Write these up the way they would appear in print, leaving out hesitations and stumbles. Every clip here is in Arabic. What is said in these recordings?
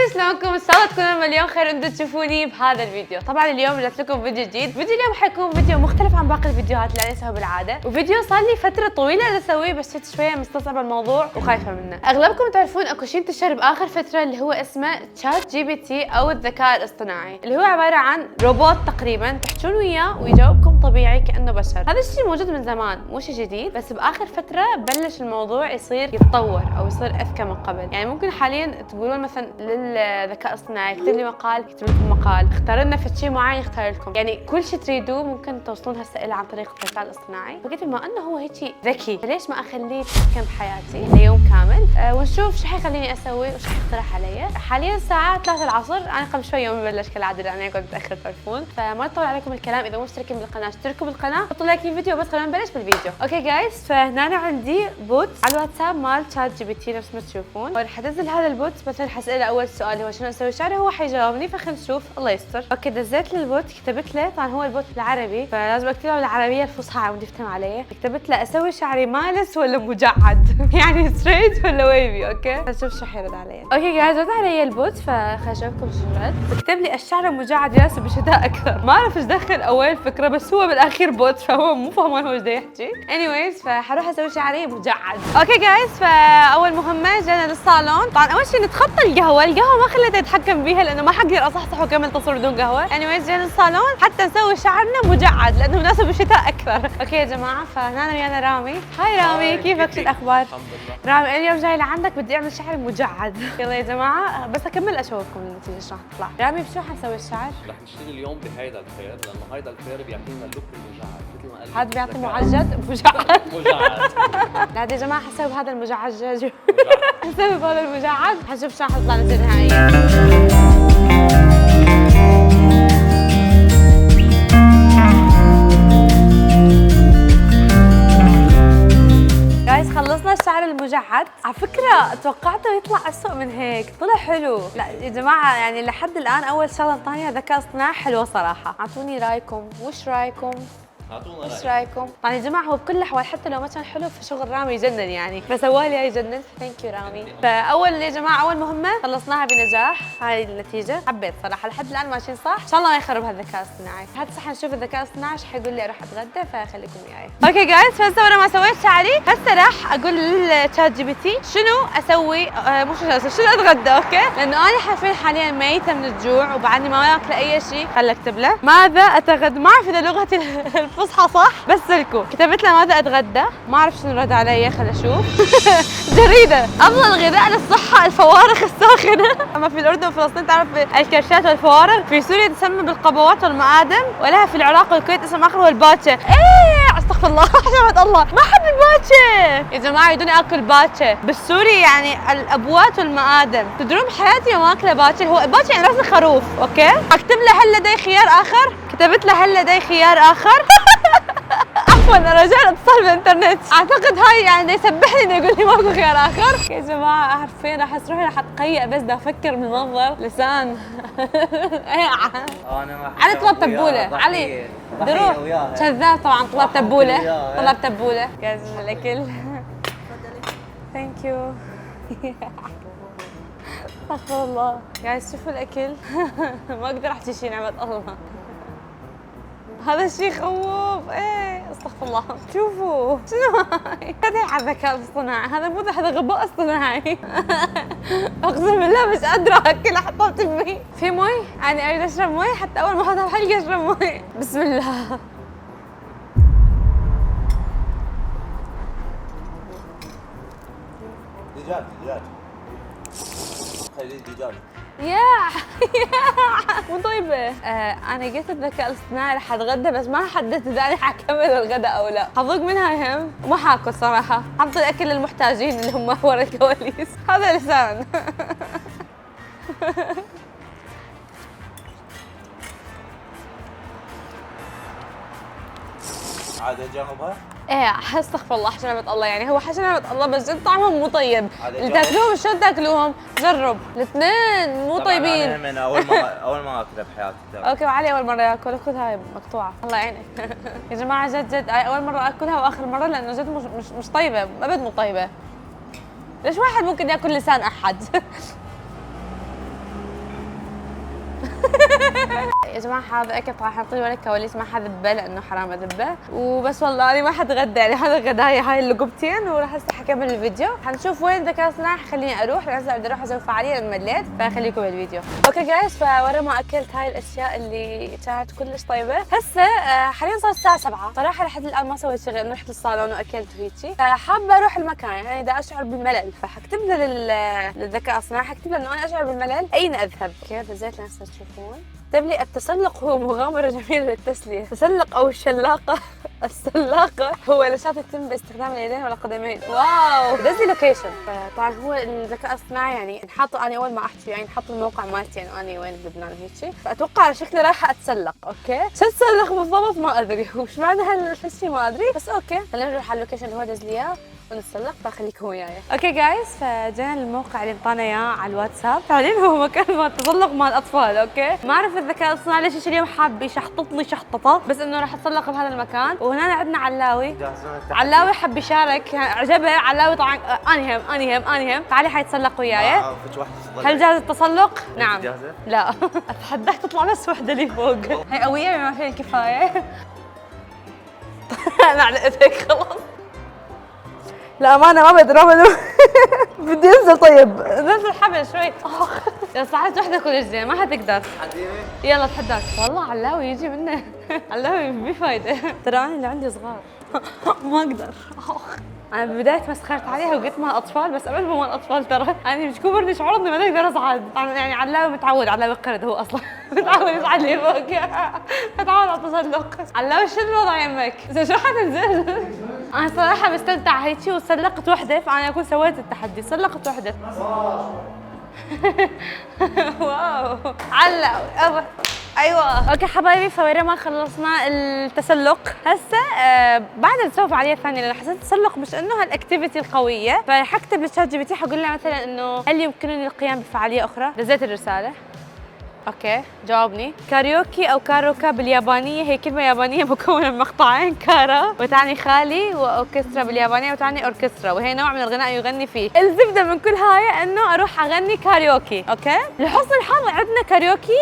حبايبي شلونكم؟ ان شاء الله تكونوا اليوم خير انتم تشوفوني بهذا الفيديو. طبعا اليوم رجعت لكم فيديو جديد، فيديو اليوم حيكون فيديو مختلف عن باقي الفيديوهات اللي انا اسويها بالعاده، وفيديو صار لي فتره طويله اسويه بس كنت شويه مستصعبه الموضوع وخايفه منه. اغلبكم تعرفون اكو شيء انتشر باخر فتره اللي هو اسمه تشات جي بي تي او الذكاء الاصطناعي، اللي هو عباره عن روبوت تقريبا تحجون وياه ويجاوبكم طبيعي كانه بشر. هذا الشيء موجود من زمان مو شيء جديد، بس باخر فتره بلش الموضوع يصير يتطور او يصير اذكى من قبل. يعني ممكن حاليا تقولون مثلا للذكاء الاصطناعي اكتب لي مقال يكتب لكم مقال، اختار لنا فد شيء معين يختار لكم، يعني كل شيء تريدوه ممكن توصلون هسه له عن طريق الذكاء الاصطناعي. فقلت بما انه هو هيك ذكي فليش ما اخليه يتحكم بحياتي ليوم كامل ونشوف شو حيخليني اسوي وش حيقترح علي. حاليا الساعه 3 العصر، انا قبل شوي يوم ببلش كالعاده لاني كنت متاخر تعرفون، فما اطول عليكم الكلام. اذا مو مشتركين بالقناه اشتركوا بالقناه حطوا لايك للفيديو، بس خلينا نبلش بالفيديو. اوكي جايز، فهنا أنا عندي بوت على الواتساب مال تشات جي بي تي نفس ما تشوفون، وراح انزل هذا البوت مثلا حسأله اول سؤال هو شنو اسوي شعري، هو حيجاوبني، فخلينا نشوف الله يستر. اوكي دزيت للبوت كتبت له، طبعا هو البوت بالعربي فلازم اكتب له بالعربيه الفصحى عشان يفهم علي. كتبت له اسوي شعري مالس ولا مجعد يعني ستريت ولا ويفي. اوكي نشوف شو حيرد علي. اوكي جايز رد علي البوت، فخلينا اشوفكم شو رد. كتب لي الشعر مجعد يناسب الشتاء اكثر. ما اعرف ايش دخل اول فكره، بس هو بالاخير بوت فهو مو فاهمان هو ايش دا يحكي. anyways فحروح اسوي شعري مجعد. اوكي جايز، فاول مهمه جينا للصالون. طبعا اول شيء نتخطى القهوه ما خليته يتحكم بيها لانه ما حقدر اصحصح واكمل تصوير بدون قهوه. anyways جينا للصالون حتى نسوي شعرنا مجعد لانه مناسب الشتاء اكثر. اوكي يا جماعه، فهنا ويانا رامي. هاي رامي، كيفك؟ شو الاخبار؟ الحمد لله. رامي اليوم جاي لعندك بدي اعمل شعري مجعد. يلا يا جماعه بس اكمل اشوفكم النتيجه ايش راح تطلع. رامي بشو حنسوي الشعر؟ رح نشتغل اليوم بهيدا الخير لانه هيدا الخير بيعطينا اللوك المجعد مثل ما قال. هذا بيعطي معجد مجعد. مجعد. لا يا جماعه حسوي بهذا المجعد. حسوي بهذا المجعد، حنشوف شو راح تطلع النتيجه النهائيه. جايز خلصنا الشعر المجعد. على فكرة توقعته يطلع أسوأ من هيك، طلع حلو. لا يا جماعة يعني لحد الآن أول شغلة ثانية ذكاء اصطناعي حلوة صراحة. أعطوني رأيكم، وش رأيكم؟ ايش رايكم؟ طبعا يا جماعه هو بكل الاحوال حتى لو ما كان حلو فشغل رامي يجنن يعني، فسوى لي هاي جنن. ثانك يو رامي. فاول يا جماعه اول مهمه خلصناها بنجاح، هاي النتيجه حبيت صراحه لحد الان ماشيين صح. ان شاء الله ما يخرب هالذكاء الاصطناعي. هسه حنشوف الذكاء الاصطناعي ايش حيقول لي اروح اتغدى، فخليكم وياي. اوكي جايز، فهسه ورا ما سويت شعري هسه راح اقول للتشات جي بي تي شنو اسوي، مو شنو اتغدى. اوكي لانه انا حاليا ميته من الجوع وبعدني ما اكل اي شيء. خلي اكتب له ماذا اتغدى. ما اعرف اذا لغتي الفصحى صح بس لكم. كتبت له ماذا اتغدى، ما اعرف شنو رد علي. خل اشوف. جريده افضل غذاء للصحه الفوارغ الساخنه. اما في الاردن وفلسطين تعرف الكرشات والفوارغ، في سوريا تسمى بالقبوات والمآدم، ولها في العراق والكويت اسم اخر هو الباتشا. ايه استغفر الله حشمة الله، ما احب الباتشا يا جماعه، يدوني اكل باتشا. بالسوري يعني الابوات والمآدم. تدرون بحياتي ما اكله باتشا. هو الباتشا يعني راس الخروف. اوكي اكتب له هل لدي خيار اخر. كتبت له هل لدي خيار اخر. عفوا انا رجال اتصال بالانترنت، اعتقد هاي يعني يسبحني انه يقول لي ماكو خيار اخر. يا جماعه حرفيا راح روحي راح اتقيأ بس بدي افكر بالمنظر لسان. علي طلب تبوله. علي دروح كذاب طبعا. طلب تبوله. طلب تبوله. جاهز الاكل. تفضلي. ثانك يو. استغفر الله. جايز شوفوا الاكل. ما اقدر احكي شيء نعمه الله. هذا الشيء خوف. ايه استغفر الله. شوفوا شنو هاي. هذا على الذكاء الاصطناعي، هذا مو هذا غباء اصطناعي. اقسم بالله مش قادره اكل حطيت بمي. في مي؟ يعني اريد اشرب مي حتى اول ما احط الحلقه اشرب مي. بسم الله. دجاج خلي دجاج. يا مو طيبة. أنا قلت الذكاء الاصطناعي رح أتغدى بس ما حددت إذا أنا حكمل الغداء أو لا. حذوق منها يهم وما حاكل صراحة. حط الأكل للمحتاجين اللي هم ورا الكواليس. هذا لسان. عاد اجربها؟ ايه استغفر الله حشمة الله، يعني هو حشمة الله بس جد طعمهم مو طيب. اللي تاكلوهم شلون تاكلوهم؟ جرب الاثنين مو طيبين. انا اول ما اكلها بحياتي. اوكي وعلي اول مره ياكل هاي مقطوعه الله يعينك. يا جماعه جد اول مره اكلها واخر مره لانه جد مش طيبه ابد مو طيبه. ليش واحد ممكن ياكل لسان احد؟ يا جماعه هذا اكل طبعا حنطي ولا كواليس ما حذبه لانه حرام اذبه وبس. والله انا ما حتغدى يعني هذا غدايا هاي اللقبتين وراح هسه حكمل الفيديو. حنشوف وين الذكاء الصناعي خليني اروح لازم بدي اروح اسوي فعاليه لان مليت فخليكم بالفيديو. اوكي جايز فورا ما اكلت هاي الاشياء اللي كانت كلش طيبه. هسه حاليا صار الساعه 7 صراحه لحد الان ما سويت شيء انه رحت الصالون واكلت وهيجي فحابه اروح المكان يعني اذا اشعر بالملل فحكتب له للذكاء الصناعي حكتب له انه انا اشعر بالملل اين اذهب. اوكي دزيت لهسه تشوفون. كتب لي التسلق هو مغامرة جميلة للتسلية. التسلق أو الشلاقة السلاقة هو نشاط يتم باستخدام اليدين والقدمين. واو دز لي لوكيشن. طبعا هو الذكاء الصناعي يعني انحطوا أنا أول ما أحكي يعني انحط الموقع مالتي يعني أنا وين بلبنان هيك فأتوقع على شكلي رايحة أتسلق. أوكي شو أتسلق بالضبط ما أدري وش معنى هالشيء ما أدري بس أوكي خلينا نروح على اللوكيشن اللي هو دز لي إياه ونتسلق فخليكم وياي. اوكي جايز فجينا الموقع اللي انطانا اياه على الواتساب. فعليا هو مكان ما تسلق مال الاطفال. اوكي ما اعرف الذكاء الصناعي ليش اليوم حاب يشحططني شحططه بس انه راح اتسلق بهذا المكان. وهنا عندنا علاوي. علاوي حب يشارك عجبه علاوي طبعا اني هم تعالي حيتسلق وياي. هل جاهز التسلق؟ نعم. جاهزه؟ لا اتحداك تطلع بس وحده لي فوق. هي قويه بما فيه الكفايه. انا علقتك خلاص. لا ما بقدر بدي انزل. طيب نزل حبل شوي. لو صحت وحده كلش زين ما حتقدر. يلا اتحداك. والله علاوي يجي منه. علاوي بفايده. ترى انا اللي عندي صغار ما اقدر. انا ببدايه مسخرت عليها وقلت مال اطفال بس ابد مو مال اطفال ترى. يعني مش كبرني شعور اني ما اقدر اصعد. يعني علاوي متعود علاوي قرد هو اصلا متعود يصعد لي فوق. متعود على التسلق. علاوي شو الوضع يمك؟ شو حتنزل؟ انا صراحه بستمتع هيجي وسلقت وحده فانا اكون سويت التحدي سلقت وحده. واو علاوي ايوه. اوكي حبايبي فورا ما خلصنا التسلق هسه بعد نسوي فعاليه ثانيه لان حسيت التسلق مش انه هالاكتيفيتي القويه فحكتب للشات جي بي تي حقول له مثلا انه هل يمكنني القيام بفعاليه اخرى. دزيت الرساله. اوكي جاوبني. كاريوكي او كاروكا باليابانيه هي كلمه يابانيه مكونه من مقطعين كارا وتعني خالي واوركسترا باليابانيه وتعني اوركسترا وهي نوع من الغناء يغني فيه. الزبده من كل هاي انه اروح اغني كاريوكي. اوكي لحسن الحظ عندنا كاريوكي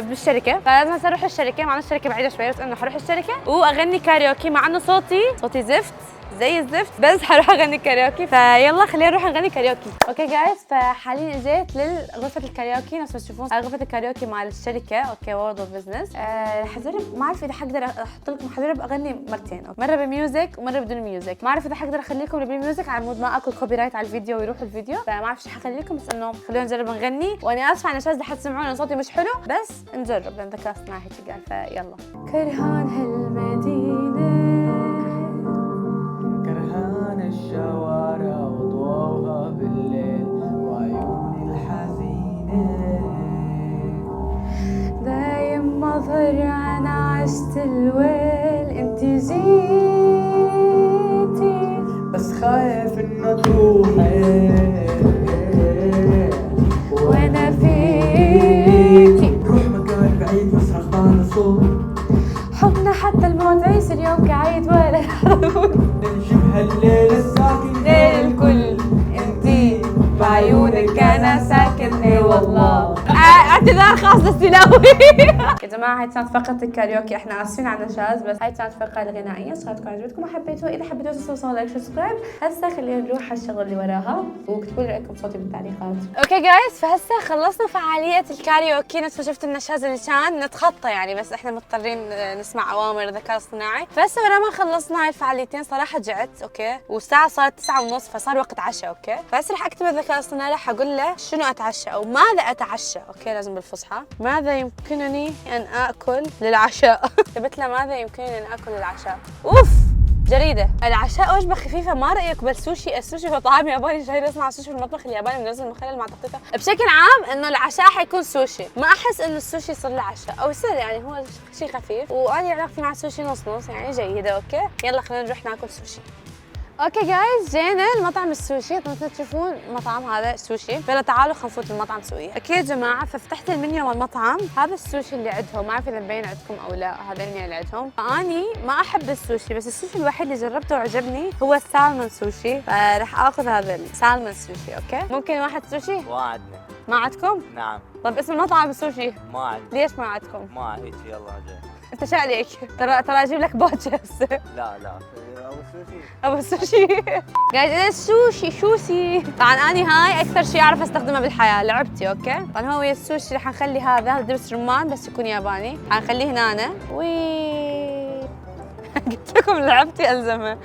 بالشركه فلازم اروح الشركه مع انه الشركه بعيده شوي بس انه حروح الشركه واغني كاريوكي مع انه صوتي زفت زي الزفت بس حروح اغني كاريوكي فيلا خلينا نروح نغني كاريوكي. اوكي جايز فحاليا اجيت لغرفه الكاريوكي نفس ما تشوفون غرفه الكاريوكي مال الشركه. اوكي وورد اوف بزنس. حجرب ما اعرف اذا حقدر احط لكم حجرب اغني مرتين. مره بميوزك ومره بدون ميوزك. ما اعرف اذا حقدر اخلي لكم بالميوزك على مود ما اكل كوبي رايت على الفيديو ويروح الفيديو فما اعرف شو حخلي لكم بس انه خلونا نجرب نغني. وانا اسفه على الاشخاص اللي حتسمعون صوتي مش حلو بس نجرب لان ذكاء اصطناعي هيك قال فيلا. كرهان هالمدينه الشوارع وضوها بالليل وعيوني الحزينة دايم مظهر أنا عشت الويل انتي جيتي بس خايف انه تروحي وانا فيكي روح مكان بعيد بس رخبان صوت حبنا حتى الموت عيش اليوم كعيد ولا حرود نجيب هالليل الساكن ليل الكل انتي بعيونك انا ساكن اي والله. اعتذار خاص للسلاوي. يا جماعه هاي كانت فقره الكاريوكي احنا اسفين على النشاز بس هاي كانت فقره الغنائيه اشتغلتكم عجبتكم وحبيتوها. اذا حبيتوا تسووا لايك سبسكرايب. هسه خلينا نروح على الشغل اللي وراها واكتبوا لي رايكم بصوتي بالتعليقات. اوكي جايز فهسه خلصنا فعاليه الكاريوكي نفس ما شفتوا النشاز اللي كان نتخطى يعني بس احنا مضطرين نسمع اوامر الذكاء الصناعي. فهسه ورا ما خلصنا هاي الفعاليتين صراحه جعت. اوكي والساعه صارت 9:30 فصار وقت عشاء. اوكي فهسه رح اكتب الذكاء الصناعي رح اقول له شنو اتعشى او ماذا اتعشى. اوكي لازم بالفصحى. ماذا يمكنني ان اكل للعشاء. كتبت له ماذا يمكنني ان اكل للعشاء. اوف جريدة العشاء وجبة خفيفة ما رأيك بالسوشي؟ السوشي هو طعام ياباني شهير يصنع السوشي في المطبخ الياباني بنزل مخلل مع تخطيطه. بشكل عام انه العشاء حيكون سوشي. ما احس انه السوشي يصير له عشاء او يصير يعني هو شيء خفيف وانا علاقتي مع السوشي نص نص يعني جيدة. اوكي يلا خلينا نروح ناكل سوشي. اوكي جايز جينا المطعم السوشي مثل تشوفون المطعم هذا سوشي فيلا تعالوا خلينا نفوت المطعم سويه. اوكي يا جماعه ففتحت المنيو مال المطعم هذا السوشي اللي عندهم ما اعرف اذا مبين عندكم او لا هذا المنيو اللي عندهم. فاني ما احب السوشي بس السوشي الوحيد اللي جربته وعجبني هو السالمون سوشي فراح اخذ هذا السالمون سوشي. اوكي ممكن واحد سوشي؟ وعدنا ما عندكم؟ نعم. طب اسم المطعم السوشي ما عاد. ليش ما عندكم؟ ما هيك يلا جاي. انت شو عليك؟ ترى اجيب لك بوتشة هسه. لا لا. ابو سوشي. ابو السوشي. جايز انا السوشي شوسي. طبعا اني هاي اكثر شيء اعرف استخدمها بالحياه، لعبتي اوكي؟ طبعا هو السوشي رح نخلي هذا دبس رمان بس يكون ياباني، حنخليه هنا وي. قلت لكم لعبتي الزمه.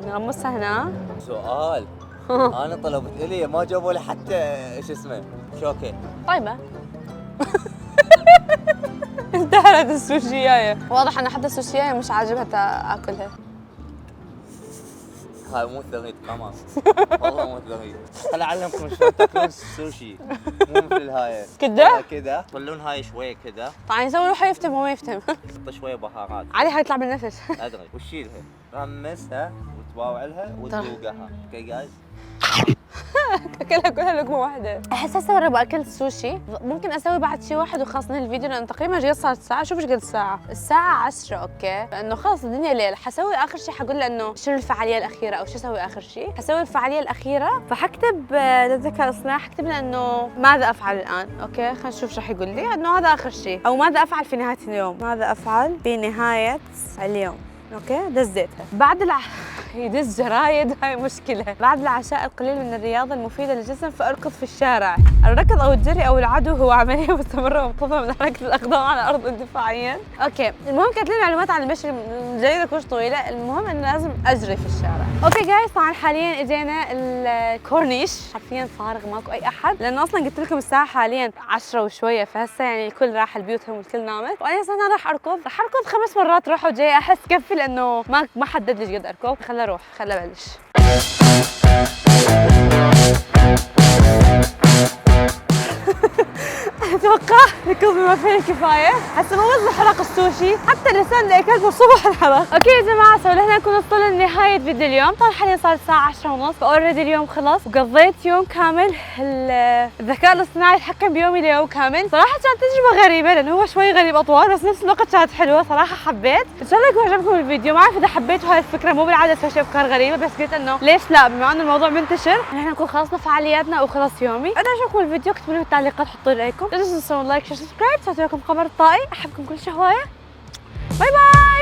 نغمسها هنا. سؤال. انا طلبت الي ما جابوا لي حتى شو اسمه شوكه. طيبه. انتهت السوشيايه، واضح ان حتى السوشيايه مش عاجبها اكلها. هاي مو ثغيد كمان. والله مو ثغيد. خل اعلمكم شلون تاكلون السوشي. مو مثل هاي. كده؟ كده. خلون هاي شويه كده. طبعا يسوي روحه يفتهم وما يفتهم. حط شويه بهارات. علي حيطلع بالنفس. ادري وشيلها. غمسها وتباوعلها وتذوقها. اوكي جايز. اكلها كلها لقمه واحده. احس هسه ورا باكل السوشي ممكن اسوي بعد شيء واحد وخلص ننهي الفيديو لانه تقريبا جاي صار الساعه، شوف ايش قد الساعه؟ الساعه 10 اوكي؟ لانه خلص الدنيا ليل، حسوي اخر شيء حقول له انه شنو الفعاليه الاخيره او شو اسوي اخر شيء؟ حسوي الفعاليه الاخيره فحكتب للذكاء الاصطناعي حكتب له انه ماذا افعل الان؟ اوكي خلينا نشوف شو راح يقول لي، انه هذا اخر شيء او ماذا افعل في نهايه اليوم؟ ماذا افعل في نهايه اليوم؟ اوكي دزيتها بعد يدز جرايد، هاي مشكلة. بعد العشاء القليل من الرياضة المفيدة للجسم فأركض في الشارع. الركض أو الجري أو العدو هو عملية مستمرة ومنتظمة من حركة الأقدام على الأرض اندفاعيا. أوكي، المهم كانت لي معلومات عن المشي، الجريدة كلش طويلة، المهم إنه لازم أجري في الشارع. أوكي جايز، طبعا حاليا إجينا الكورنيش، حرفيا فارغ ماكو أي أحد، لأنه أصلا قلت لكم الساعة حاليا 10 وشوية، فهسه يعني الكل راح لبيوتهم والكل نامت، وأنا هسه أنا راح أركض 5 مرات راح وجاي، أحس كفي لأنه ما حدد لي قد أركض، خلينا نروح خلينا نبلش. اتوقع ركض بما فيه الكفايه، هسه مو بس حلق السوشي، حتى اللسان اللي اكلته الصبح انحرق. اوكي يا جماعه، سو لهنا نكون وصلنا لنهايه فيديو اليوم، طبعا حاليا صار الساعه 10:30، فاوريدي اليوم خلص وقضيت يوم كامل الذكاء الاصطناعي يتحكم بيومي ليوم كامل. صراحه كانت تجربه غريبه لانه هو شوي غريب اطوال، بس نفس الوقت كانت حلوه، صراحه حبيت. ان شاء الله يكون عجبكم الفيديو، ما اعرف اذا حبيتوا هاي الفكره، مو بالعاده اسوي شيء افكار غريبه، بس قلت انه ليش لا بما انه الموضوع منتشر، نحن نكون خلصنا فعالياتنا وخلص يومي. اذا عجبكم الفيديو اكتبوا لي بالتعليقات، حطوا لي رايكم، لا تنسوا تسوون لايك شير سبسكرايب، سويت لكم خبر الطائي، احبكم كل شهوايه، باي باي.